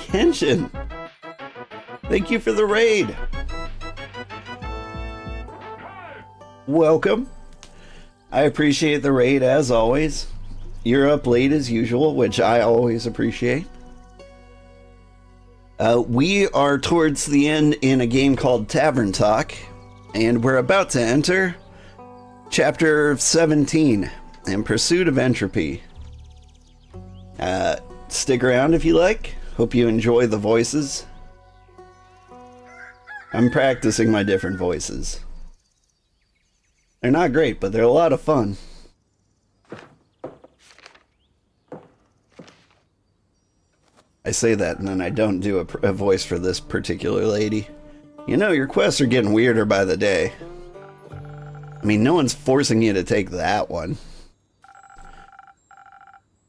Kenshin, thank you for the raid. Welcome. I appreciate the raid as always. You're up late as usual, which I always appreciate. We are towards the end in a game called Tavern Talk, and we're about to enter Chapter 17, In Pursuit of Entropy. Stick around if you like. Hope you enjoy the voices. I'm practicing my different voices. They're not great, but they're a lot of fun. I say that and then I don't do a voice for this particular lady. You know, your quests are getting weirder by the day. I mean, no one's forcing you to take that one.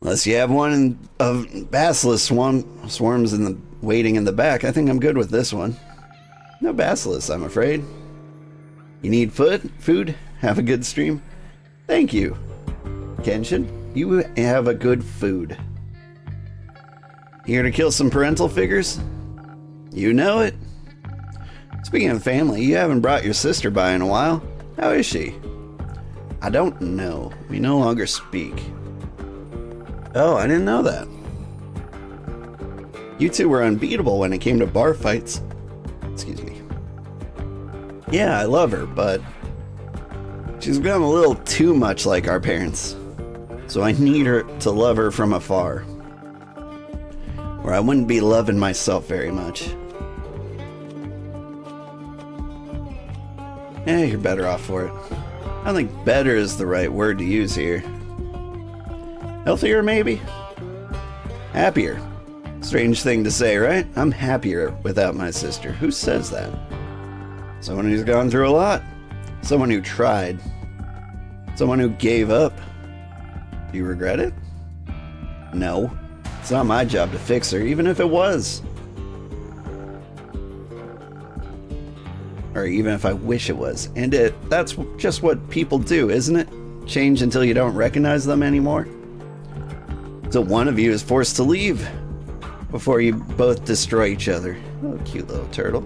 Unless you have one of basilisk swarms waiting in the back. I think I'm good with this one. No basilisks, I'm afraid. You need food? Have a good stream? Thank you, Kenshin. You have a good food. Here to kill some parental figures? You know it. Speaking of family, you haven't brought your sister by in a while. How is she? I don't know. We no longer speak. Oh, I didn't know that. You two were unbeatable when it came to bar fights. Excuse me. Yeah, I love her, but she's become a little too much like our parents. So I need her to love her from afar. Or I wouldn't be loving myself very much. Eh, you're better off for it. I don't think better is the right word to use here. Healthier, maybe? Happier. Strange thing to say, right? I'm happier without my sister. Who says that? Someone who's gone through a lot. Someone who tried. Someone who gave up. Do you regret it? No. It's not my job to fix her, even if it was. Or even if I wish it was. And that's just what people do, isn't it? Change until you don't recognize them anymore. So one of you is forced to leave before you both destroy each other. Oh, cute little turtle.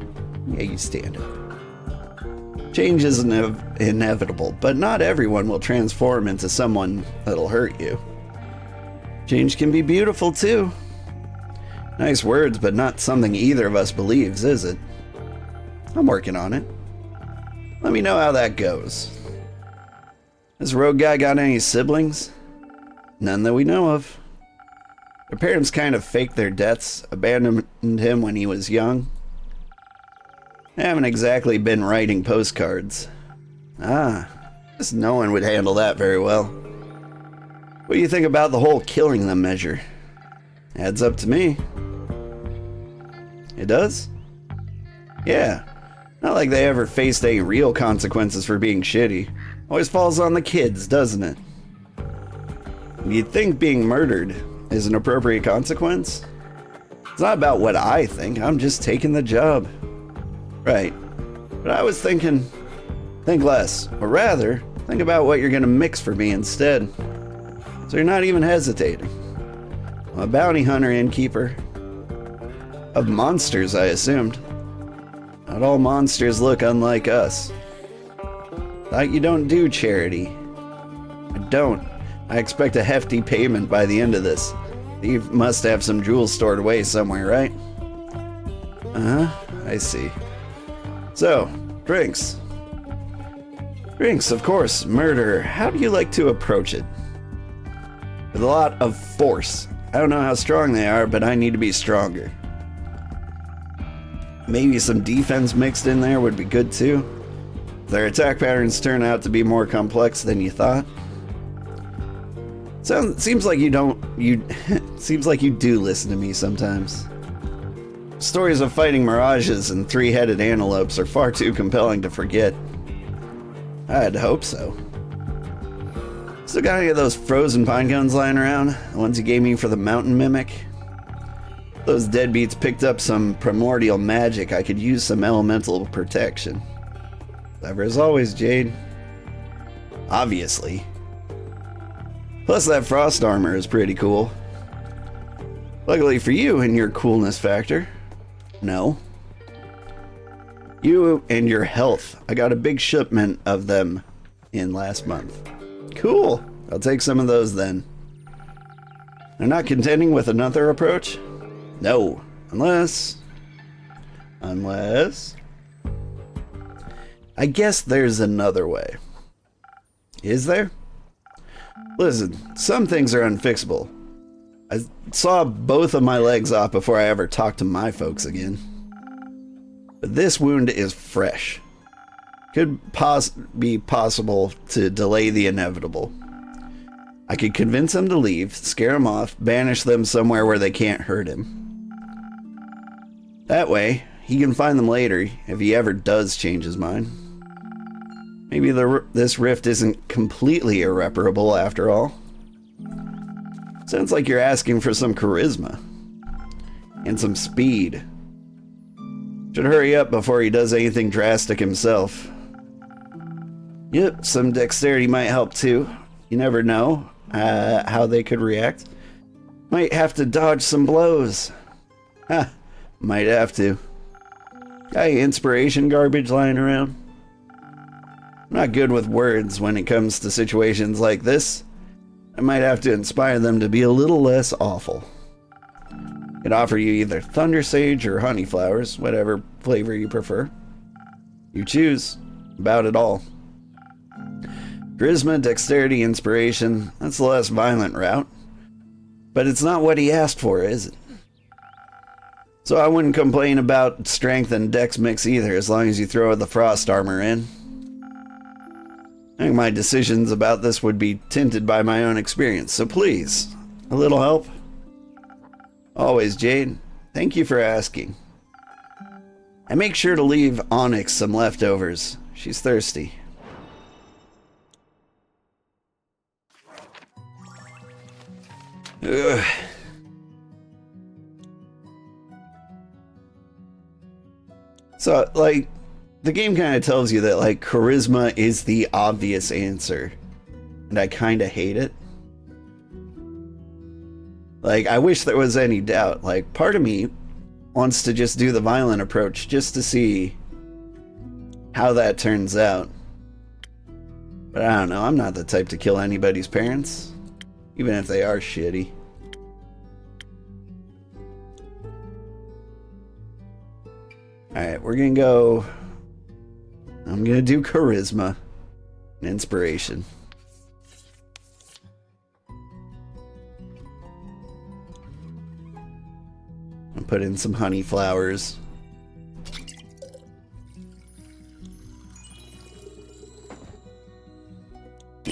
Yeah, you stand up. Change is inevitable, but not everyone will transform into someone that'll hurt you. Change can be beautiful too. Nice words, but not something either of us believes, is it? I'm working on it. Let me know how that goes. This rogue guy got any siblings? None that we know of. Their parents kind of faked their deaths, abandoned him when he was young. They haven't exactly been writing postcards. Ah, guess no one would handle that very well. What do you think about the whole killing them measure? Adds up to me. It does? Yeah. Not like they ever faced any real consequences for being shitty. Always falls on the kids, doesn't it? You'd think being murdered is an appropriate consequence? It's not about what I think, I'm just taking the job. Right. But I was thinking, think less, or rather, think about what you're gonna mix for me instead. So you're not even hesitating. I'm a bounty hunter innkeeper. Of monsters, I assumed. Not all monsters look unlike us. Thought you don't do charity. I don't. I expect a hefty payment by the end of this. You must have some jewels stored away somewhere, right? Uh-huh, I see. So, drinks. Drinks, of course. Murder. How do you like to approach it? With a lot of force. I don't know how strong they are, but I need to be stronger. Maybe some defense mixed in there would be good too. If their attack patterns turn out to be more complex than you thought. Seems like you do listen to me sometimes. Stories of fighting mirages and three-headed antelopes are far too compelling to forget. I'd hope so. Still got any of those frozen pine cones lying around? The ones you gave me for the mountain mimic? Those deadbeats picked up some primordial magic. I could use some elemental protection. Clever as always, Jade. Obviously. Plus that frost armor is pretty cool. Luckily for you and your coolness factor. No. You and your health. I got a big shipment of them in last month. Cool. I'll take some of those then. They're not contending with another approach? No. Unless... I guess there's another way. Is there? Listen, some things are unfixable. I saw both of my legs off before I ever talked to my folks again. But this wound is fresh. Could be possible to delay the inevitable. I could convince him to leave, scare him off, banish them somewhere where they can't hurt him. That way, he can find them later if he ever does change his mind. Maybe this rift isn't completely irreparable after all. Sounds like you're asking for some charisma. And some speed. Should hurry up before he does anything drastic himself. Yep, some dexterity might help too. You never know how they could react. Might have to dodge some blows. Ha, might have to. Got any inspiration garbage lying around? I'm not good with words when it comes to situations like this. I might have to inspire them to be a little less awful. I'd offer you either thunder sage or honey flowers, whatever flavor you prefer. You choose. About it all. Charisma, dexterity, inspiration, that's the less violent route. But it's not what he asked for, is it? So I wouldn't complain about strength and dex mix either, as long as you throw the frost armor in. I think my decisions about this would be tinted by my own experience, so please, a little help? Always, Jade. Thank you for asking. I make sure to leave Onyx some leftovers. She's thirsty. Ugh. So, like, the game kind of tells you that, like, charisma is the obvious answer. And I kind of hate it. Like, I wish there was any doubt. Like, part of me wants to just do the violent approach just to see how that turns out. But I don't know, I'm not the type to kill anybody's parents. Even if they are shitty. Alright, we're gonna go... I'm gonna do charisma and inspiration. I'll put in some honey flowers.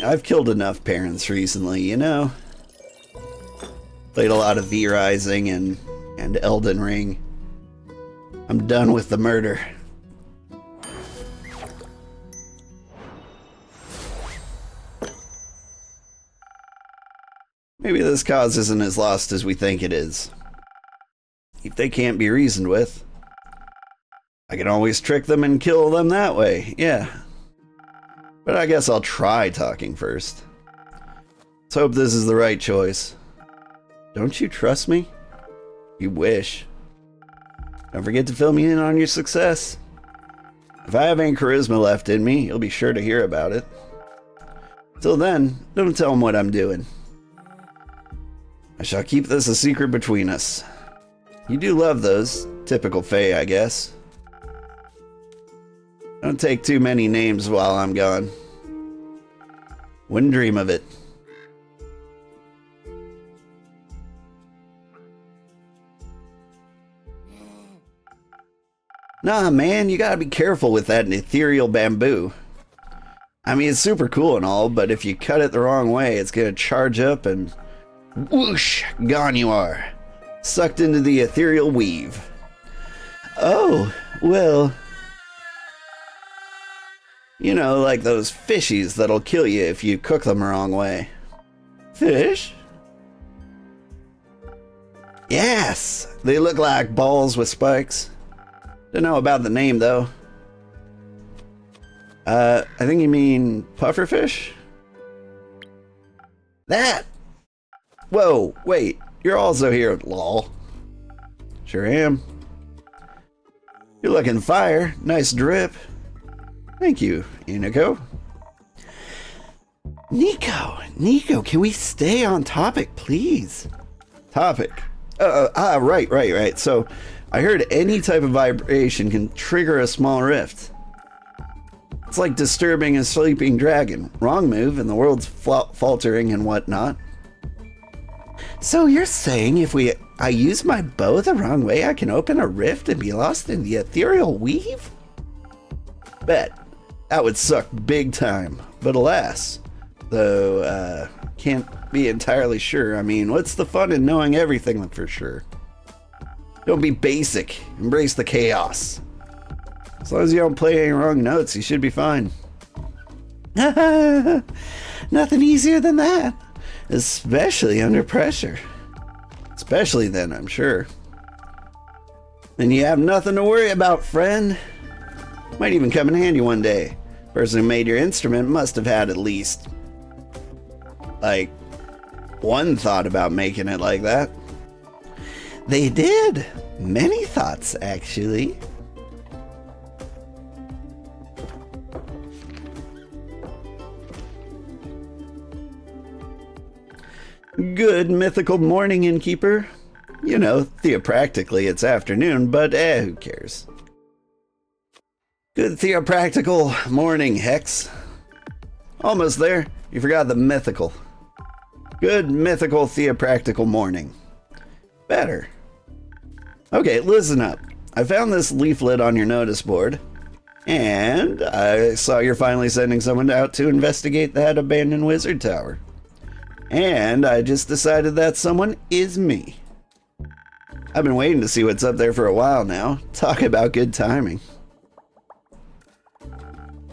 I've killed enough parents recently, you know? Played a lot of V-Rising and Elden Ring. I'm done with the murder. Maybe this cause isn't as lost as we think it is. If they can't be reasoned with, I can always trick them and kill them that way, yeah. But I guess I'll try talking first. Let's hope this is the right choice. Don't you trust me? You wish. Don't forget to fill me in on your success. If I have any charisma left in me, you'll be sure to hear about it. Till then, don't tell them what I'm doing. I shall keep this a secret between us. You do love those. Typical Fae, I guess. Don't take too many names while I'm gone. Wouldn't dream of it. Nah, man, you gotta be careful with that ethereal bamboo. I mean, it's super cool and all, but if you cut it the wrong way, it's gonna charge up and whoosh, gone you are. Sucked into the ethereal weave. Oh, well... You know, like those fishies that'll kill you if you cook them the wrong way. Fish? Yes! They look like balls with spikes. Don't know about the name, though. I think you mean pufferfish? That! Whoa, wait. you're also here, lol. Sure am. You're looking fire. Nice drip. Thank you, Iniko. Nico, can we stay on topic, please? Topic. Right. So, I heard any type of vibration can trigger a small rift. It's like disturbing a sleeping dragon. Wrong move, and the world's faltering and whatnot. So you're saying if I use my bow the wrong way, I can open a rift and be lost in the ethereal weave? Bet. That would suck big time. But alas, though, can't be entirely sure. I mean, what's the fun in knowing everything for sure? Don't be basic. Embrace the chaos. As long as you don't play any wrong notes, you should be fine. Nothing easier than that. Especially under pressure. Especially then, I'm sure. Then you have nothing to worry about, friend. Might even come in handy one day. The person who made your instrument must have had at least, like, one thought about making it like that. They did. Many thoughts, actually. Good mythical morning, innkeeper. You know, theopractically it's afternoon, but who cares? Good theopractical morning, Hex. Almost there. You forgot the mythical. Good mythical theopractical morning. Better. Okay, listen up. I found this leaflet on your notice board, and I saw you're finally sending someone out to investigate that abandoned wizard tower. And I just decided that someone is me. I've been waiting to see what's up there for a while now. Talk about good timing.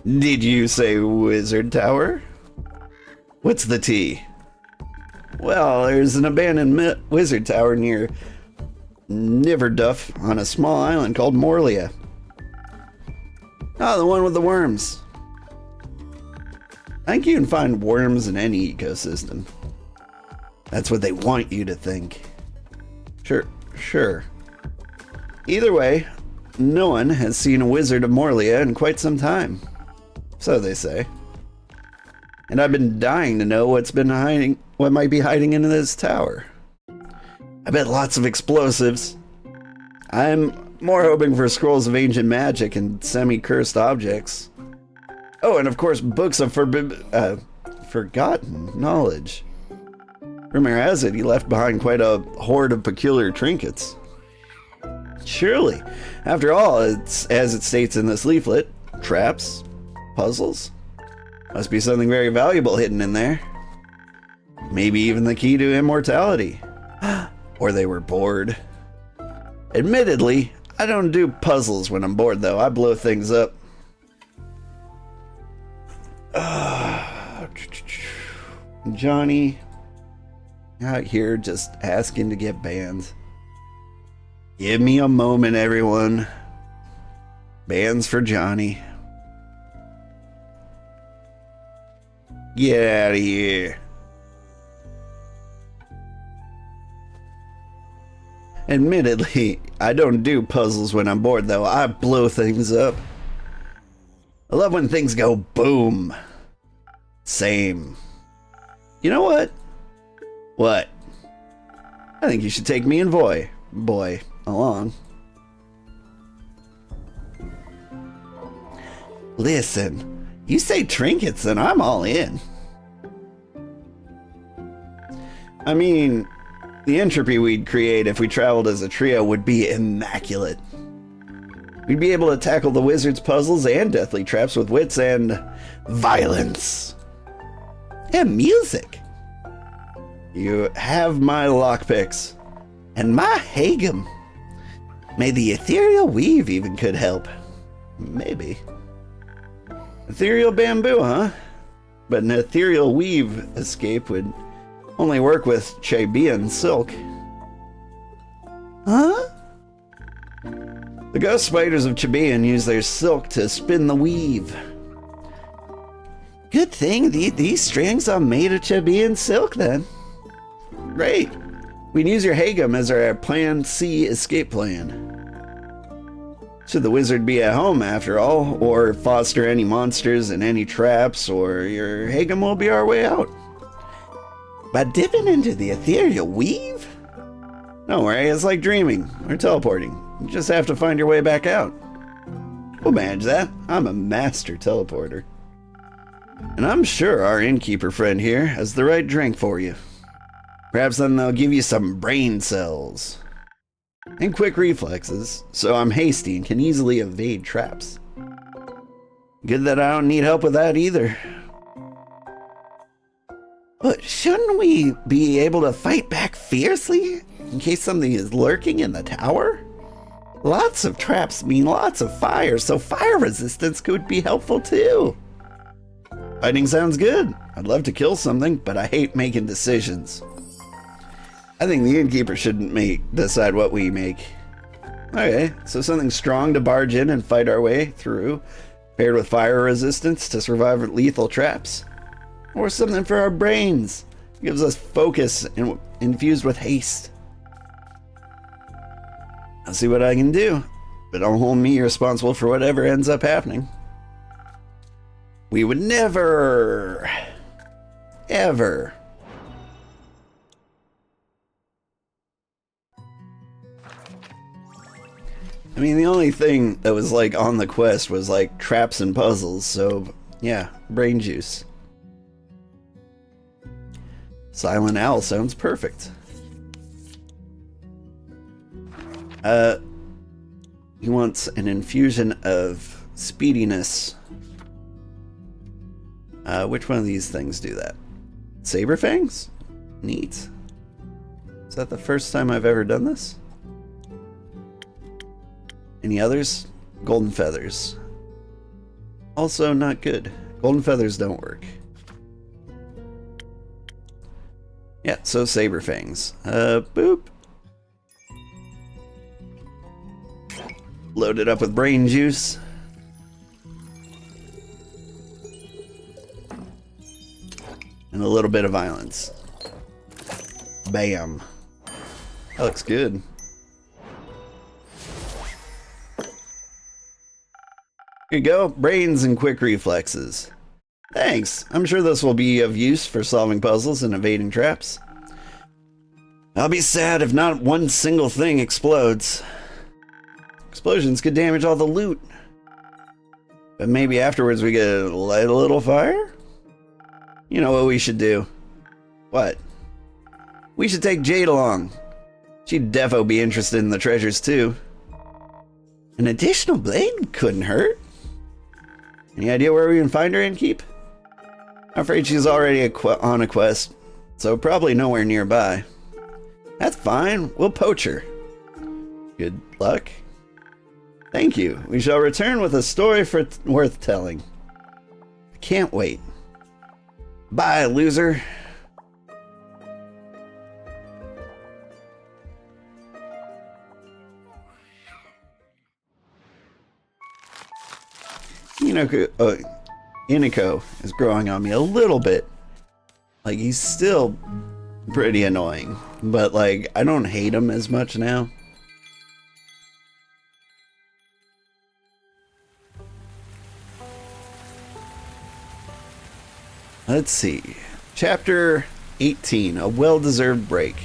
Did you say wizard tower? What's the tea? Well, there's an abandoned wizard tower near Niverduff on a small island called Morlia. Oh, the one with the worms. I think you can find worms in any ecosystem. That's what they want you to think. Sure. Either way, no one has seen a wizard of Morlia in quite some time. So they say. And I've been dying to know what might be hiding in this tower. I bet lots of explosives. I'm more hoping for scrolls of ancient magic and semi-cursed objects. Oh, and of course, books of forgotten knowledge. Rumor has it he left behind quite a hoard of peculiar trinkets. Surely, after all, it's as it states in this leaflet, traps, puzzles. Must be something very valuable hidden in there. Maybe even the key to immortality. Or they were bored. Admittedly, I don't do puzzles when I'm bored though. I blow things up. Johnny out here just asking to get banned. Give me a moment, everyone. Bans for Johnny. Get out of here. Admittedly, I don't do puzzles when I'm bored though. I blow things up. I love when things go boom. Same. You know what? What? I think you should take me and boy along. Listen, you say trinkets and I'm all in. I mean, the entropy we'd create if we traveled as a trio would be immaculate. We'd be able to tackle the wizard's puzzles and deathly traps with wits and violence. And music. You have my lockpicks. And my Hagem. May the ethereal weave even could help. Maybe. Ethereal bamboo, huh? But an ethereal weave escape would only work with Chabian silk. Huh? The ghost spiders of Chabian use their silk to spin the weave. Good thing these strings are made of Chabian silk then. Great. We can use your Hagum as our Plan C escape plan. Should the wizard be at home after all, or foster any monsters and any traps, or your Hagum will be our way out. By dipping into the ethereal weave? Don't worry, it's like dreaming or teleporting. You just have to find your way back out. We'll manage that. I'm a master teleporter. And I'm sure our innkeeper friend here has the right drink for you. Perhaps then they'll give you some brain cells. And quick reflexes, so I'm hasty and can easily evade traps. Good that I don't need help with that either. But shouldn't we be able to fight back fiercely in case something is lurking in the tower? Lots of traps mean lots of fire, so fire resistance could be helpful too. Fighting sounds good. I'd love to kill something, but I hate making decisions. I think the innkeeper shouldn't decide what we make. Okay, so something strong to barge in and fight our way through, paired with fire resistance to survive lethal traps. Or something for our brains. Gives us focus and infused with haste. I'll see what I can do, but don't hold me responsible for whatever ends up happening. We would never, ever. I mean, the only thing that was like on the quest was like traps and puzzles, so yeah, brain juice. Silent Owl sounds perfect. He wants an infusion of speediness. Which one of these things do that? Saber Fangs? Neat. Is that the first time I've ever done this? Any others? Golden Feathers. Also not good. Golden Feathers don't work. Yeah, so Saber Fangs. Boop. Load it up with brain juice. And a little bit of violence. Bam. That looks good. Here you go, brains and quick reflexes. Thanks, I'm sure this will be of use for solving puzzles and evading traps. I'll be sad if not one single thing explodes. Explosions could damage all the loot. But maybe afterwards we could light a little fire? You know what we should do? What? We should take Jade along. She'd defo be interested in the treasures too. An additional blade couldn't hurt. Any idea where we can find her and keep? I'm afraid she's already on a quest, so probably nowhere nearby. That's fine, we'll poach her. Good luck. Thank you. We shall return with a story worth telling. I can't wait. Bye, loser. Iniko is growing on me a little bit. Like, he's still pretty annoying, but like, I don't hate him as much now. Let's see. Chapter 18, a well-deserved break.